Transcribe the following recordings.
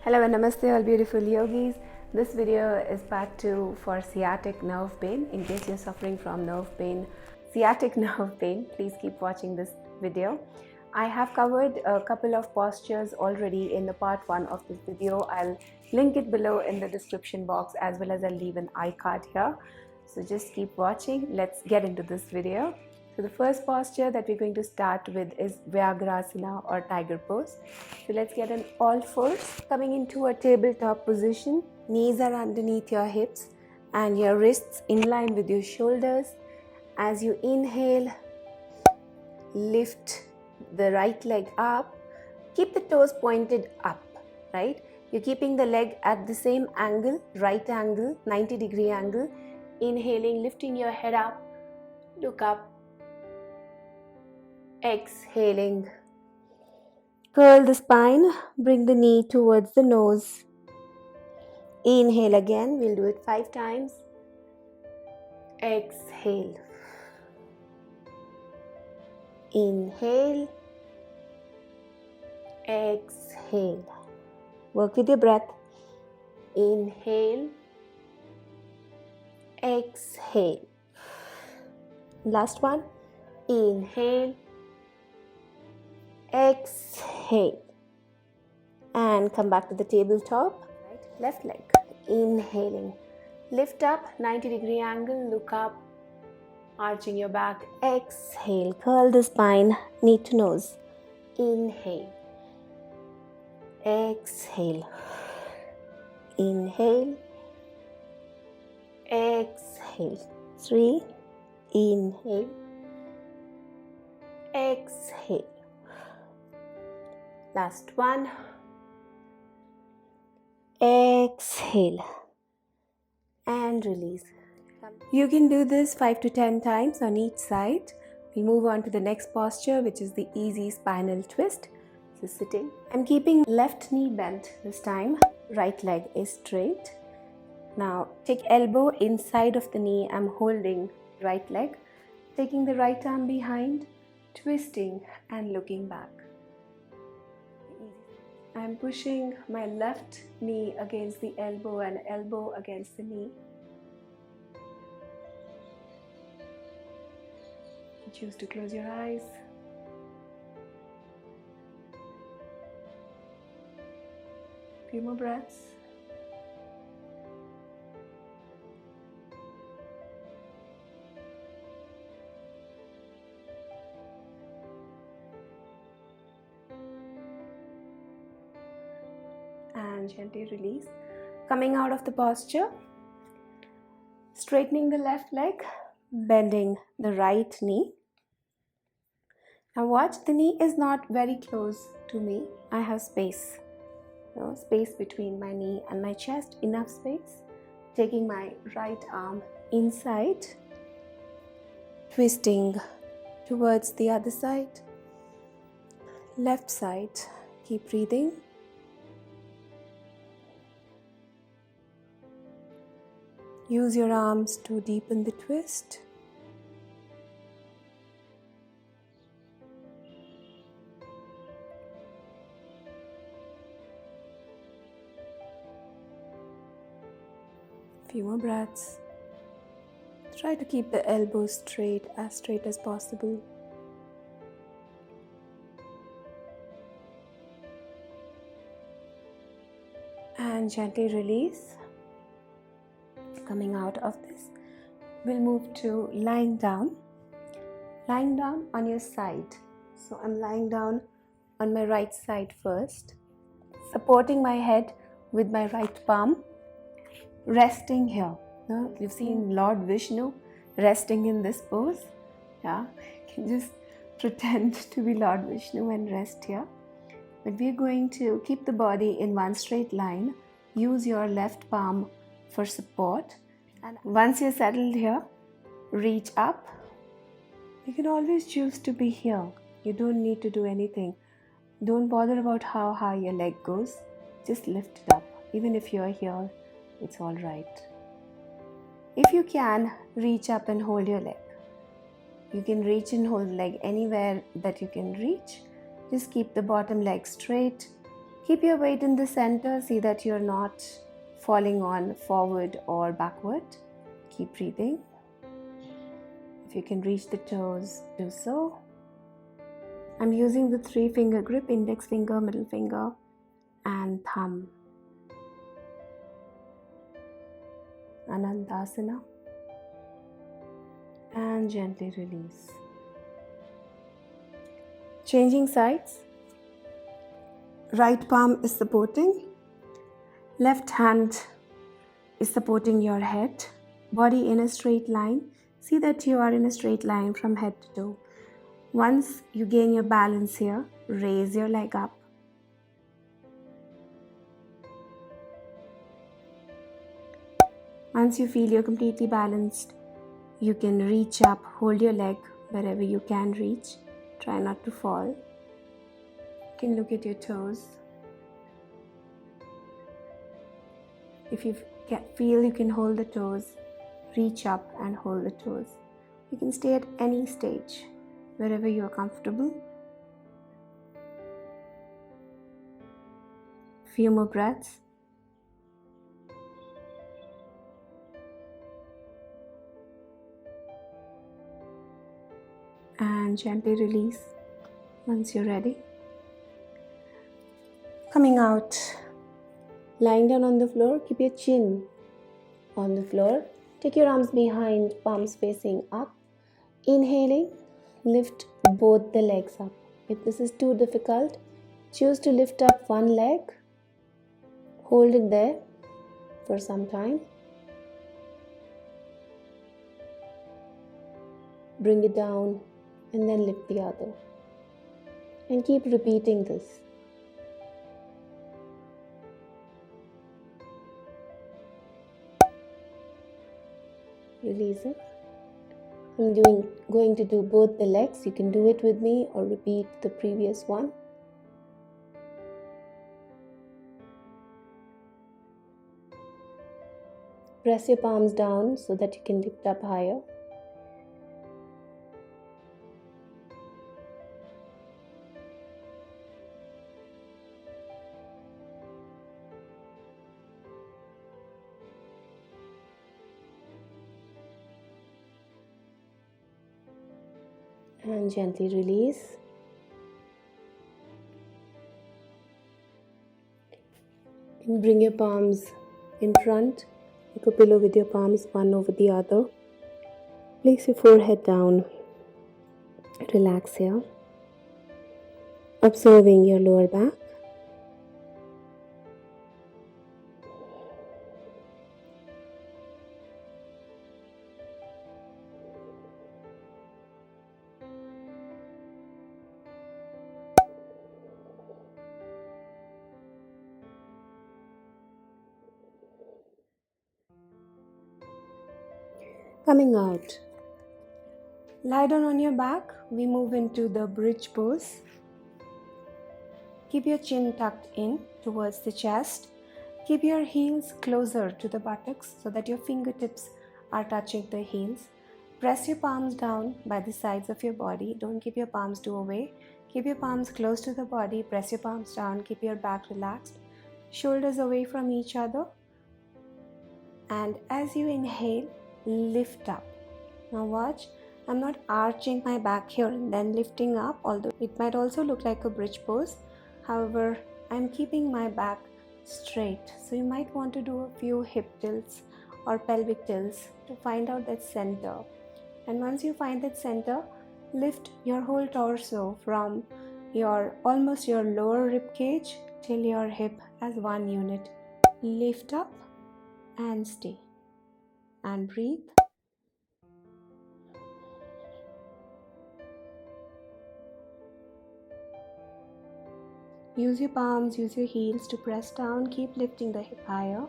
Hello and namaste all beautiful yogis. This video is part 2 for sciatic nerve pain. In case you're suffering from sciatic nerve pain, please keep watching this video. I have covered a couple of postures already in the part 1 of this video. I'll link it below in the description box, as well as I'll leave an iCard here. So just keep watching. Let's get into this video. So the first posture that we're going to start with is Vyaghrasana or tiger pose. So let's get on all fours, coming into a tabletop position. Knees are underneath your hips and your wrists in line with your shoulders. As you inhale, lift the right leg up. Keep the toes pointed up, right? You're keeping the leg at the same angle, right angle, 90-degree angle. Inhaling, lifting your head up, look up. Exhaling, curl the spine, bring the knee towards the nose. Inhale again, we'll do it 5 times. Exhale. Inhale. Exhale. Work with your breath. Inhale. Exhale. Last one. Inhale. Exhale. And come back to the tabletop. Right, left leg. Inhaling. Lift up, 90-degree angle, look up. Arching your back. Exhale. Curl the spine, knee to nose. Inhale. Exhale. Inhale. Exhale. 3. Inhale. Exhale. Last one. Exhale. And release. You can do this 5 to 10 times on each side. We'll move on to the next posture, which is the easy spinal twist. So sitting. I'm keeping left knee bent this time. Right leg is straight. Now take elbow inside of the knee. I'm holding right leg. Taking the right arm behind. Twisting and looking back. I'm pushing my left knee against the elbow and elbow against the knee. You choose to close your eyes. A few more breaths. And gently release. Coming out of the posture, straightening the left leg, bending the right knee. Now watch, the knee is not very close to me. I have space, space between my knee and my chest, enough space. Taking my right arm inside, twisting towards the other side, left side. Keep breathing. Use your arms to deepen the twist. Few more breaths. Try to keep the elbows straight as possible. And gently release. Coming out of this, we'll move to lying down. Lying down on your side. So I'm lying down on my right side first, supporting my head with my right palm, resting here. You've seen Lord Vishnu resting in this pose. Yeah, you can just pretend to be Lord Vishnu and rest here. But we're going to keep the body in one straight line. Use your left palm for support, and once you're settled here, reach up. You can always choose to be here. You don't need to do anything. Don't bother about how high your leg goes. Just lift it up. Even if you're here, it's all right. If you can, reach up and hold your leg. You can reach and hold the leg anywhere that you can reach. Just keep the bottom leg straight. Keep your weight in the center. See that you're not falling on forward or backward. Keep breathing. If you can reach the toes, do so. I'm using the 3-finger grip, index finger, middle finger, and thumb. Anantasana. And gently release. Changing sides. Right palm is supporting. Left hand is supporting your head. Body in a straight line. See that you are in a straight line from head to toe. Once you gain your balance here, raise your leg up. Once you feel you're completely balanced, you can reach up, hold your leg wherever you can reach. Try not to fall. You can look at your toes. If you feel you can hold the toes, reach up and hold the toes. You can stay at any stage, wherever you are comfortable. Few more breaths. And gently release once you're ready. Coming out, lying down on the floor, keep your chin on the floor. Take your arms behind, palms facing up. Inhaling, lift both the legs up. If this is too difficult, choose to lift up one leg. Hold it there for some time. Bring it down and then lift the other. And keep repeating this. Release it. I'm going to do both the legs. You can do it with me or repeat the previous one. Press your palms down so that you can lift up higher. And gently release. And bring your palms in front, like a pillow with your palms one over the other. Place your forehead down. Relax here. Observing your lower back. Coming out. Lie down on your back. We move into the bridge pose. Keep your chin tucked in towards the chest. Keep your heels closer to the buttocks so that your fingertips are touching the heels. Press your palms down by the sides of your body. Don't keep your palms too away. Keep your palms close to the body. Press your palms down. Keep your back relaxed. Shoulders away from each other. And as you inhale, lift up. Now watch, I'm not arching my back here and then lifting up, although it might also look like a bridge pose. However, I'm keeping my back straight. So you might want to do a few hip tilts or pelvic tilts to find out that center. And once you find that center, lift your whole torso from almost your lower rib cage till your hip as one unit. Lift up and stay. And breathe. Use your palms, use your heels to press down. Keep lifting the hip higher.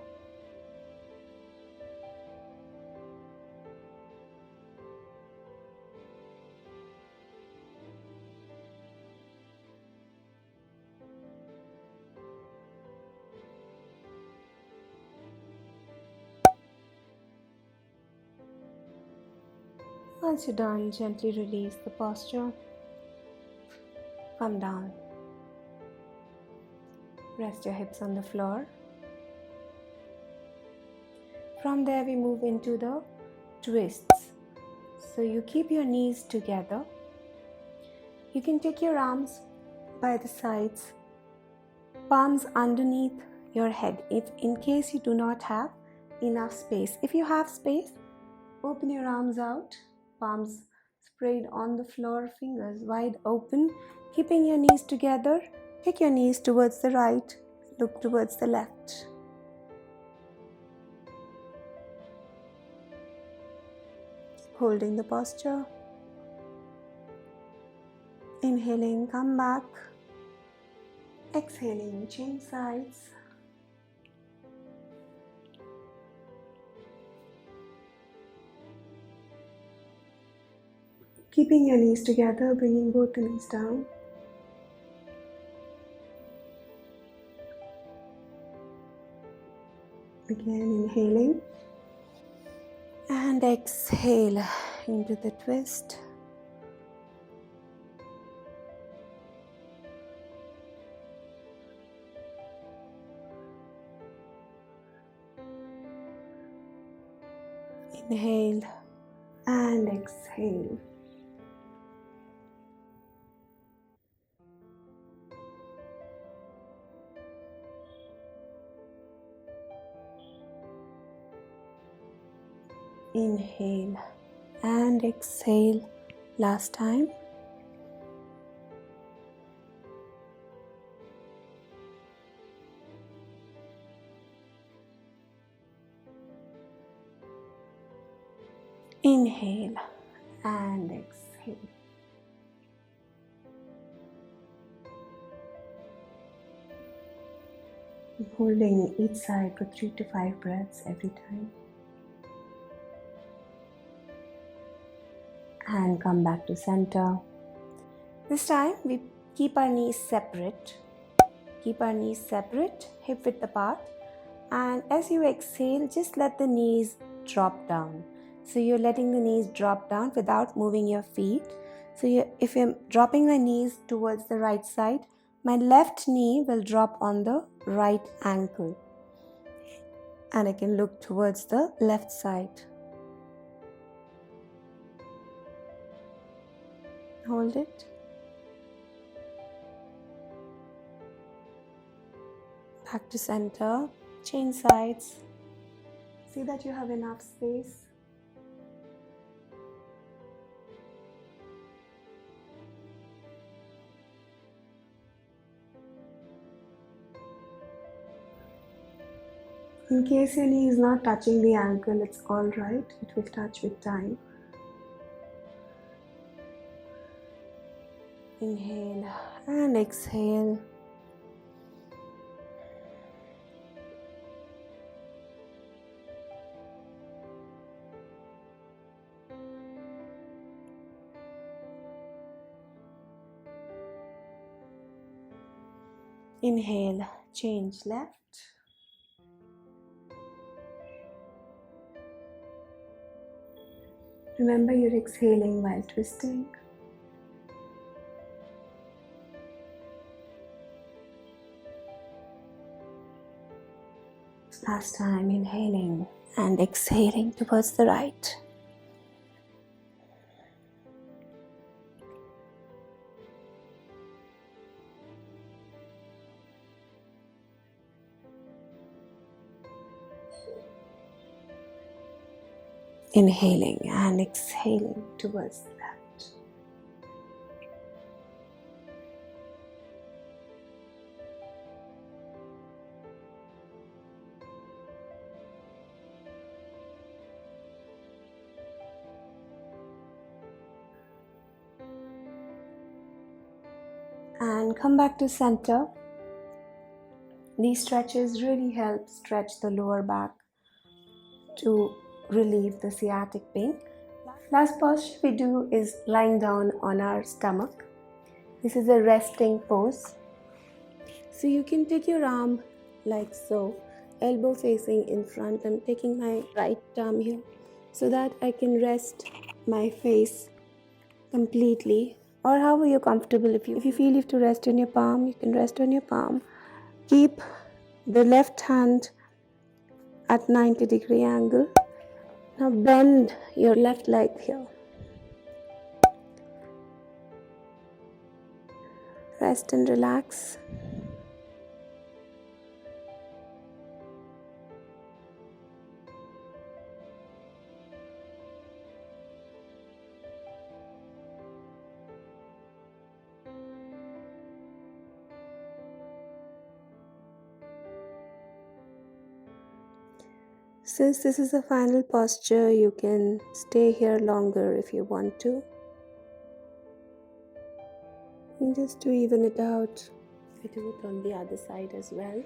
Once you're done, gently release the posture. Come down. Rest your hips on the floor. From there we move into the twists. So you keep your knees together. You can take your arms by the sides, palms underneath your head, if in case you do not have enough space. If you have space, open your arms out, palms spread on the floor, fingers wide open, keeping your knees together. Take your knees towards the right, look towards the left. Holding the posture. Inhaling, come back. Exhaling, change sides. Keeping your knees together, bringing both the knees down. Again, inhaling. And exhale into the twist. Inhale and exhale. Inhale and exhale. Last time. Inhale and exhale. Holding each side for 3 to 5 breaths every time. And come back to center. This time we keep our knees separate. Keep our knees separate, hip width apart. And as you exhale, just let the knees drop down. So you're letting the knees drop down without moving your feet. So if you're dropping my knees towards the right side, my left knee will drop on the right ankle. And I can look towards the left side. Hold it. Back to center. Change sides. See that you have enough space. In case your knee is not touching the ankle, it's all right. It will touch with time. Inhale and exhale. Inhale, change left. Remember, you're exhaling while twisting. Last time, inhaling and exhaling towards the right. Inhaling and exhaling towards the left. And come back to center. These stretches really help stretch the lower back to relieve the sciatic pain. Last posture we do is lying down on our stomach. This is a resting pose. So you can take your arm like so, elbow facing in front. I'm taking my right arm here so that I can rest my face completely, or however you're comfortable. If you feel you have to rest on your palm, you can rest on your palm. Keep the left hand at 90-degree angle. Now bend your left leg here. Rest and relax. Since this is the final posture, you can stay here longer if you want to. And just to even it out, I do it on the other side as well.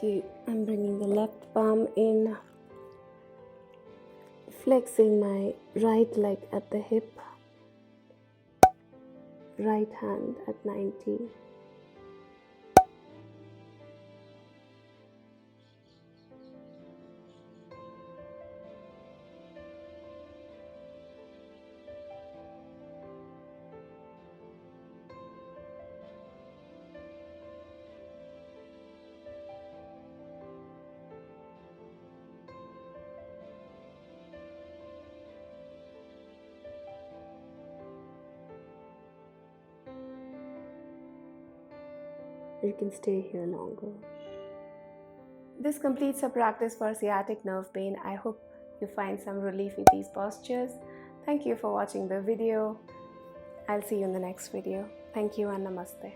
So I'm bringing the left palm in, flexing my right leg at the hip, right hand at 90. You can stay here longer. This completes our practice for sciatic nerve pain. I hope you find some relief with these postures. Thank you for watching the video. I'll see you in the next video. Thank you and namaste.